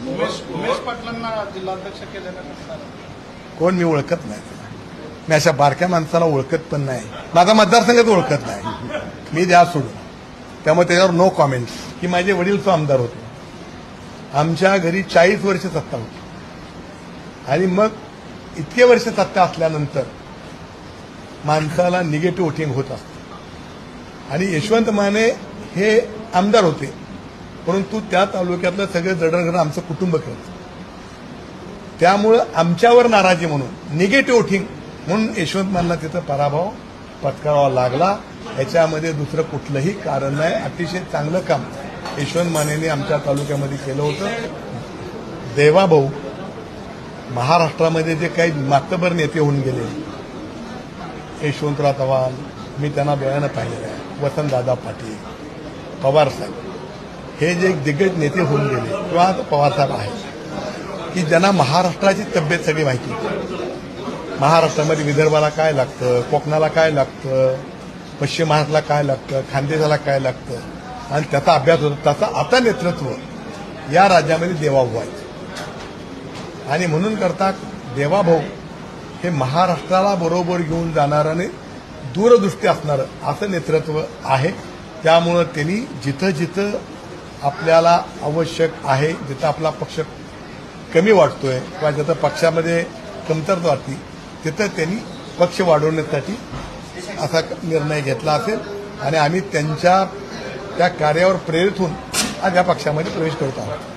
उमेश पाटलांना जिल्हाध्यक्ष केलेलं नसणार. कोण मी ओळखत नाही. मी अशा बारक्या माणसाला ओळखत पण नाही. माझा मतदारसंघात ओळखत नाही. मी द्या सोडून. त्यामुळे त्याच्यावर नो कॉमेंट्स. की माझे वडील तो आमदार होते. आमच्या घरी 40 वर्ष सत्ता होती. आणि मग इतके वर्ष सत्ता असल्यानंतर माणसाला निगेटिव्ह वोटिंग होत असते. आणि यशवंत माने हे आमदार होते, परंतु त्या तालुक्यातलं सगळं जडणघडण आमचं कुटुंब करतं. त्यामुळं आमच्यावर नाराजी म्हणून निगेटिव्ह वोटिंग म्हणून यशवंत मानेला तिथं पराभव पत्करावा लागला. याच्यामध्ये दुसरं कुठलंही कारण नाही. अतिशय चांगलं काम यशवंत मानेने आमच्या तालुक्यामध्ये केलं होतं. देवाभाऊ महाराष्ट्रामध्ये जे काही मातबर नेते होऊन गेले, यशवंतराव चव्हाण, मी त्यांना डोळ्यानं पाहिलेलं आहे, वसंतदादा पाटील, पवारसाहेब, हे जे दिग्गज नेते होऊन गेले किंवा पवारसाहेब आहेत की ज्यांना महाराष्ट्राची तब्येत सगळी माहिती होती. महाराष्ट्रामध्ये विदर्भाला काय लागतं, कोकणाला काय लागतं, पश्चिम महाराष्ट्राला काय लागतं, खानदेशाला काय लागतं आणि त्याचा अभ्यास होतो. त्याचा आता नेतृत्व या राज्यामध्ये देवाभाऊ आहे. आणि म्हणून करता देवाभाऊ हे महाराष्ट्राला बरोबर घेऊन जाणारं आणि दूरदृष्टी असणारं असं नेतृत्व आहे. त्यामुळं त्यांनी जिथं जिथं आपल्याला आवश्यक आहे, जिथं आपला पक्ष कमी वाटतोय किंवा जिथं पक्षामध्ये कमतरता वाटते तिथं त्यांनी पक्ष वाढवण्यासाठी असा निर्णय घेतला असेल. आणि आम्ही त्यांच्या त्या कार्यावर प्रेरित होऊन आज या पक्षामध्ये प्रवेश करत आहोत.